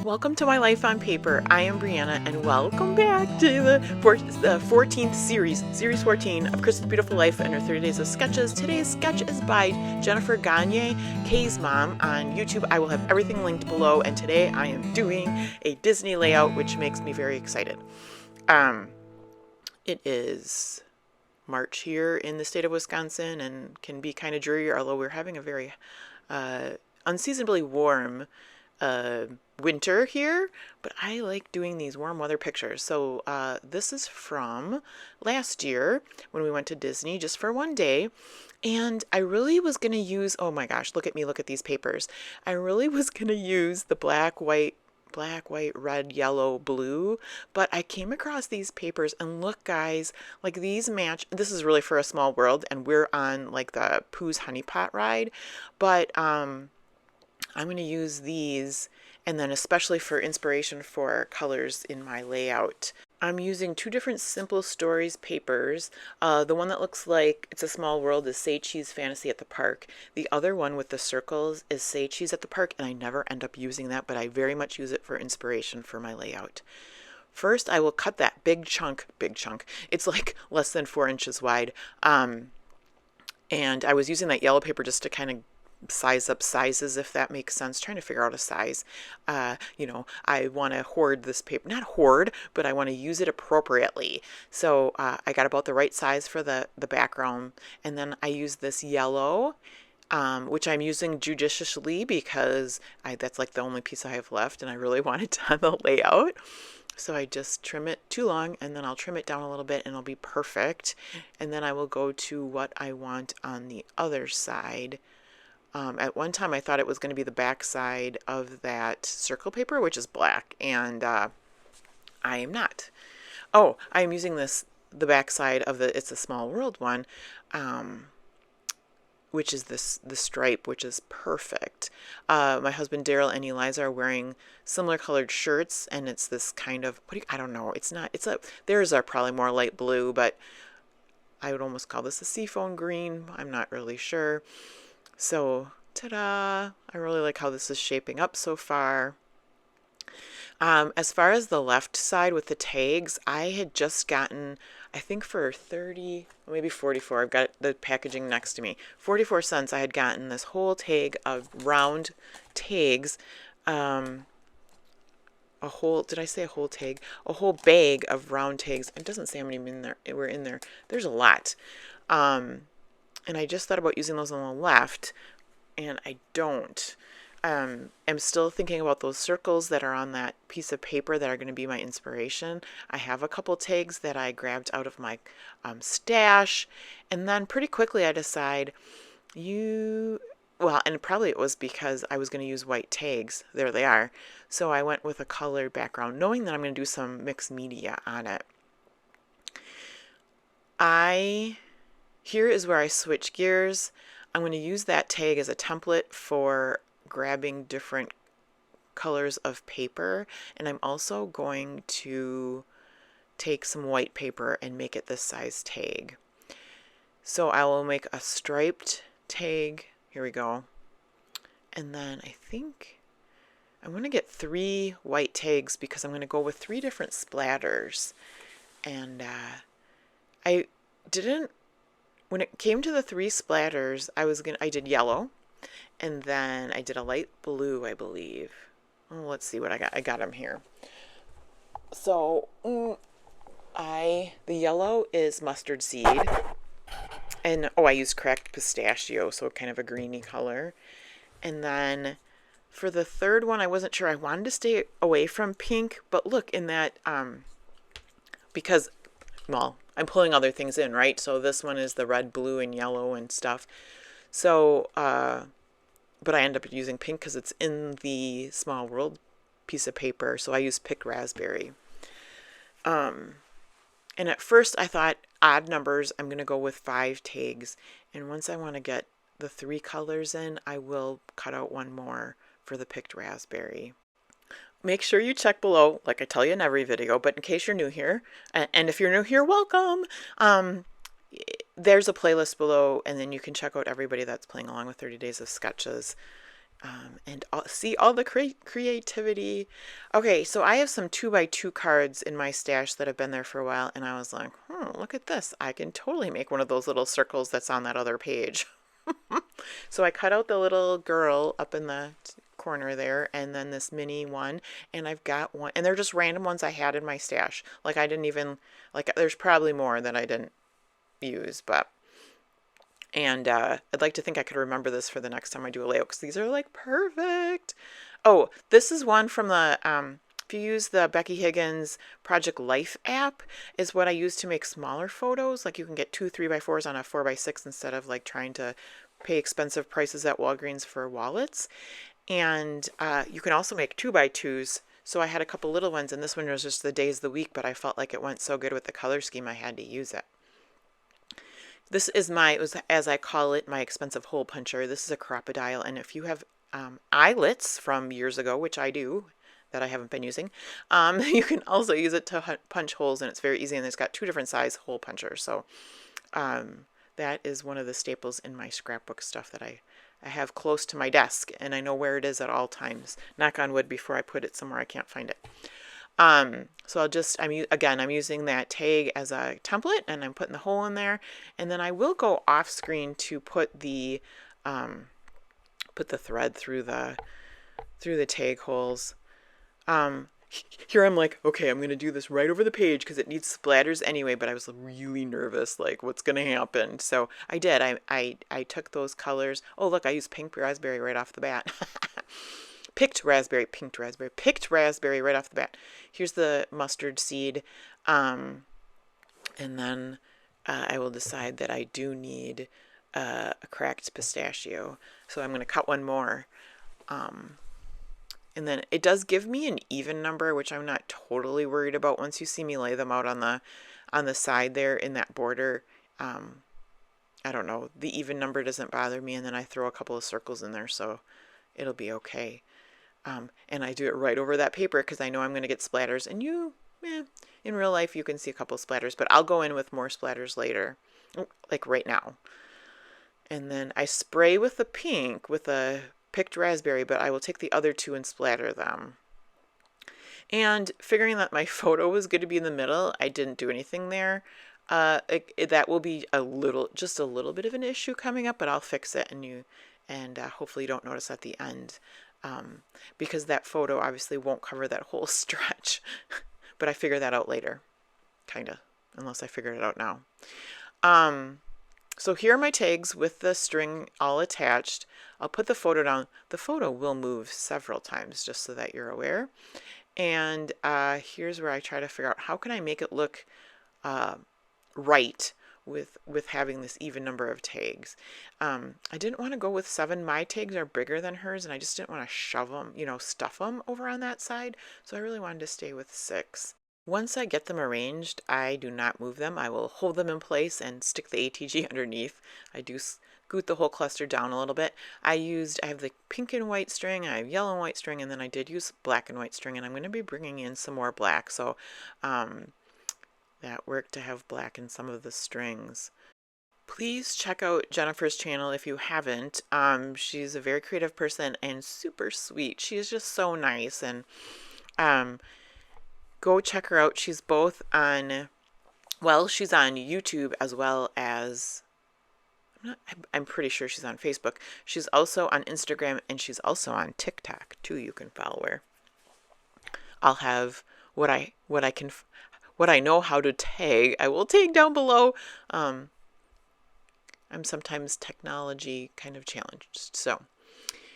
Welcome to My Life on Paper. I am Brianna, and welcome back to the 14th series 14 of Christy's Beautiful Life and her 30 Days of Sketches. Today's sketch is by Jennifer Gagne, Kay's mom, on YouTube. I will have everything linked below, and today I am doing a Disney layout, which makes me very excited. It is March here in the state of Wisconsin and can be kind of dreary, although we're having a very unseasonably warm winter here, but I like doing these warm weather pictures. So this is from last year when we went to Disney just for one day, and I really was going to use, oh my gosh, look at me, look at these papers. I really was going to use the black, white, red, yellow, blue, but I came across these papers, and look guys, like these match. This is really for A Small World, and we're on like the Pooh's Honey Pot ride, but I'm going to use these, and then especially for inspiration for colors in my layout. I'm using two different Simple Stories papers. The one that looks like It's a Small World is Say Cheese Fantasy at the Park. The other one with the circles is Say Cheese at the Park, and I never end up using that, but I very much use it for inspiration for my layout. First, I will cut that big chunk. It's like less than 4 inches wide. And I was using that yellow paper just to kind of size up sizes, if that makes sense, trying to figure out a size. I want to hoard this paper, not hoard, but I want to use it appropriately. So I got about the right size for the background, and then I use this yellow, which I'm using judiciously because that's like the only piece I have left, and I really want it on the layout. So I just trim it too long, and then I'll trim it down a little bit, and it'll be perfect. And then I will go to what I want on the other side. At one time I thought it was going to be the back side of that circle paper, which is black, and I am not. Oh, I am using the back side of the It's a Small World one, which is the stripe, which is perfect. My husband Daryl and Eliza are wearing similar colored shirts, and it's this kind of, I don't know, theirs are probably more light blue, but I would almost call this a seafoam green. I'm not really sure. So, ta-da! I really like how this is shaping up so far. As far as the left side with the tags, I had just gotten, I think for 30, maybe 44, I've got the packaging next to me, 44 cents, I had gotten this whole tag of round tags, did I say a whole tag? A whole bag of round tags. It doesn't say how many were in there. There's a lot. And I just thought about using those on the left, and I don't. I'm still thinking about those circles that are on that piece of paper that are going to be my inspiration. I have a couple tags that I grabbed out of my stash, and then pretty quickly I decide, and probably it was because I was going to use white tags. There they are. So I went with a colored background, knowing that I'm going to do some mixed media on it. Here is where I switch gears. I'm going to use that tag as a template for grabbing different colors of paper, and I'm also going to take some white paper and make it this size tag. So I will make a striped tag. Here we go. And then I think I'm going to get 3 white tags because I'm going to go with 3 different splatters. And when it came to the 3 splatters, I did yellow, and then I did a light blue, I believe. Oh, let's see what I got. I got them here. So, the yellow is mustard seed, and I used cracked pistachio, so kind of a greeny color. And then for the third one, I wasn't sure. I wanted to stay away from pink, but look, in that, because, I'm pulling other things in, right? So this one is the red, blue, and yellow and stuff. So, but I end up using pink because it's in the Small World piece of paper. So I use picked raspberry. And at first I thought odd numbers, I'm going to go with 5 tags. And once I want to get the 3 colors in, I will cut out one more for the picked raspberry. Make sure you check below, like I tell you in every video, but in case you're new here, and if you're new here, welcome. There's a playlist below, and then you can check out everybody that's playing along with 30 Days of Sketches. And see all the creativity. Okay, so I have some 2x2 cards in my stash that have been there for a while, and I was like, look at this. I can totally make one of those little circles that's on that other page. So I cut out the little girl up in the corner there, and then this mini one, and I've got one, and they're just random ones I had in my stash. Like I didn't even, like there's probably more that I didn't use, but and I'd like to think I could remember this for the next time I do a layout because these are like perfect. Oh, this is one from the, if you use the Becky Higgins Project Life app, is what I use to make smaller photos. Like you can get 2 3x4s on a 4x6 instead of like trying to pay expensive prices at Walgreens for wallets. And you can also make 2x2s. So I had a couple little ones, and this one was just the days of the week, but I felt like it went so good with the color scheme I had to use it. This is as I call it, my expensive hole puncher. This is a crocodile, and if you have eyelets from years ago, which I do, that I haven't been using, you can also use it to punch holes, and it's very easy, and it's got 2 different size hole punchers. So that is one of the staples in my scrapbook stuff that I have close to my desk, and I know where it is at all times. Knock on wood before I put it somewhere I can't find it. So I'm using that tag as a template, and I'm putting the hole in there, and then I will go off screen to put the thread through the tag holes. Here I'm like, okay, I'm gonna do this right over the page because it needs splatters anyway, but I was really nervous, like what's gonna happen. So I did. I took those colors. Oh look, I used pink raspberry right off the bat. Picked raspberry right off the bat. Here's the mustard seed. And then I will decide that I do need a cracked pistachio. So I'm going to cut one more. And then it does give me an even number, which I'm not totally worried about. Once you see me lay them out on the side there in that border, I don't know, the even number doesn't bother me. And then I throw a couple of circles in there, so it'll be okay. And I do it right over that paper because I know I'm going to get splatters. And in real life, you can see a couple of splatters, but I'll go in with more splatters later, like right now. And then I spray with the pink with a picked raspberry, but I will take the other 2 and splatter them. And figuring that my photo was going to be in the middle, I didn't do anything there. That will be just a little bit of an issue coming up, but I'll fix it, and hopefully you don't notice at the end. Because that photo obviously won't cover that whole stretch. But I figure that out later. Kind of. Unless I figure it out now. So here are my tags with the string all attached. I'll put the photo down. The photo will move several times, just so that you're aware. And here's where I try to figure out how can I make it look right with having this even number of tags. I didn't want to go with 7. My tags are bigger than hers, and I just didn't want to shove them, stuff them over on that side. So I really wanted to stay with 6. Once I get them arranged, I do not move them. I will hold them in place and stick the ATG underneath. I do scoot the whole cluster down a little bit. I have the pink and white string, I have yellow and white string, and then I did use black and white string, and I'm going to be bringing in some more black. So that worked to have black in some of the strings. Please check out Jennifer's channel if you haven't. She's a very creative person and super sweet. She is just so nice, and go check her out. She's both on, she's on YouTube as well as, I'm pretty sure she's on Facebook. She's also on Instagram, and she's also on TikTok too. You can follow her. I'll have what I know how to tag, I will tag down below. I'm sometimes technology kind of challenged. So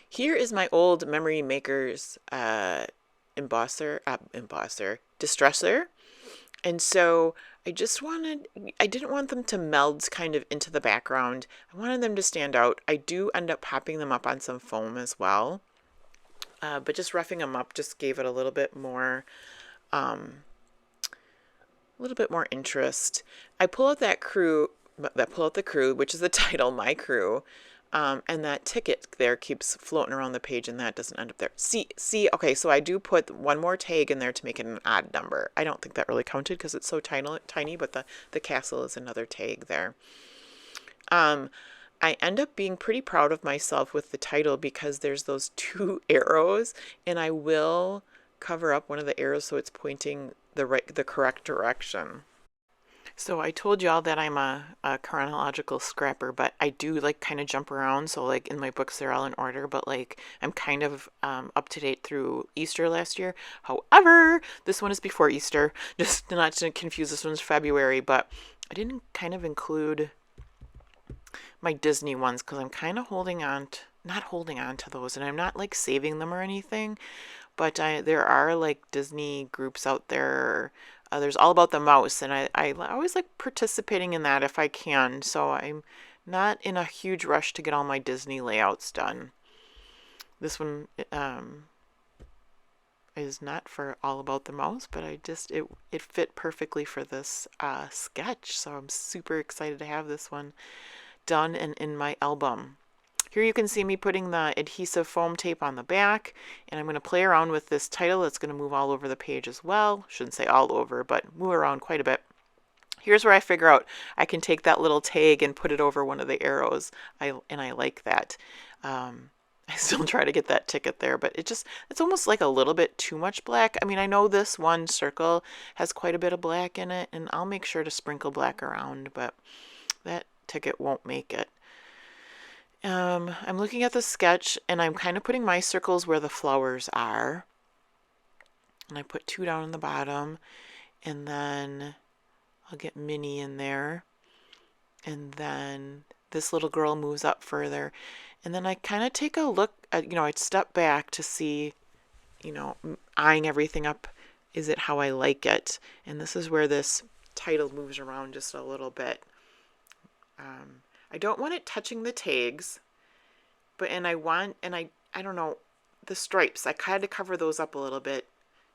here is my old Memory Maker's distresser. And so I didn't want them to meld kind of into the background. I wanted them to stand out. I do end up popping them up on some foam as well. But just roughing them up just gave it a little bit more interest. I pull out the crew, which is the title, My Crew, and that ticket there keeps floating around the page, and that doesn't end up there. See, okay, so I do put one more tag in there to make it an odd number. I don't think that really counted because it's so tiny, but the castle is another tag there. I end up being pretty proud of myself with the title because there's those two arrows, and I will cover up one of the arrows so it's pointing the correct direction. So I told y'all that I'm a chronological scrapper, but I do like kind of jump around. So like in my books, they're all in order, but like I'm kind of up to date through Easter last year. However, this one is before Easter, just not to confuse. This one's February, but I didn't kind of include my Disney ones because I'm kind of not holding on to those, and I'm not like saving them or anything. But there are like Disney groups out there. There's All About the Mouse, and I always like participating in that if I can. So I'm not in a huge rush to get all my Disney layouts done. This one is not for All About the Mouse, but it fit perfectly for this sketch. So I'm super excited to have this one done and in my album. Here you can see me putting the adhesive foam tape on the back, and I'm going to play around with this title. It's going to move all over the page as well. Shouldn't say all over, but move around quite a bit. Here's where I figure out I can take that little tag and put it over one of the arrows. I like that. I still try to get that ticket there, but it's almost like a little bit too much black. I mean, I know this one circle has quite a bit of black in it, and I'll make sure to sprinkle black around, but that ticket won't make it. I'm looking at the sketch, and I'm kind of putting my circles where the flowers are. And I put 2 down on the bottom, and then I'll get Minnie in there. And then this little girl moves up further. And then I kind of take a look at, I'd step back to see, eyeing everything up. Is it how I like it? And this is where this title moves around just a little bit. I don't want it touching the tags, but I don't know, the stripes. I had to cover those up a little bit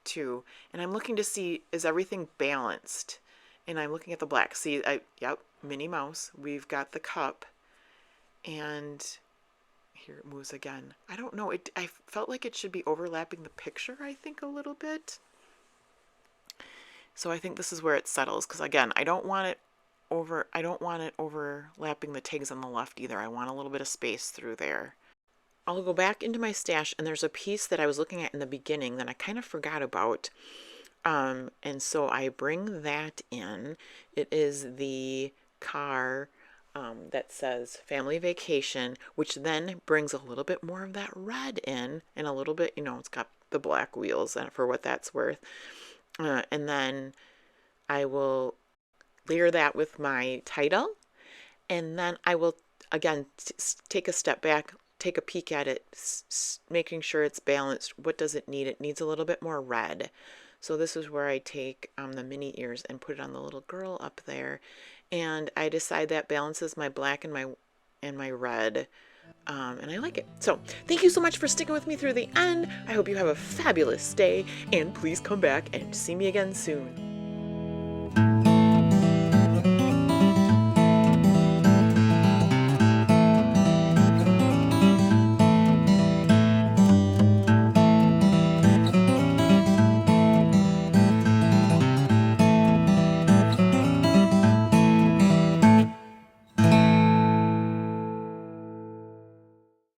too. And I'm looking to see, is everything balanced? And I'm looking at the black. See, yep, Minnie Mouse. We've got the cup. And here it moves again. I don't know. I felt like it should be overlapping the picture, I think, a little bit. So I think this is where it settles, because again, I don't want it overlapping the tags on the left either. I want a little bit of space through there. I'll go back into my stash, and there's a piece that I was looking at in the beginning that I kind of forgot about. And so I bring that in. It is the car that says Family Vacation, which then brings a little bit more of that red in, and a little bit, it's got the black wheels for what that's worth. And then I will layer that with my title, and then I will again take a step back, take a peek at it, making sure it's balanced. What does it need? It needs a little bit more red. So this is where I take the mini ears and put it on the little girl up there, and I decide that balances my black and my red, and I like it. So thank you so much for sticking with me through the end. I hope you have a fabulous day, and please come back and see me again soon.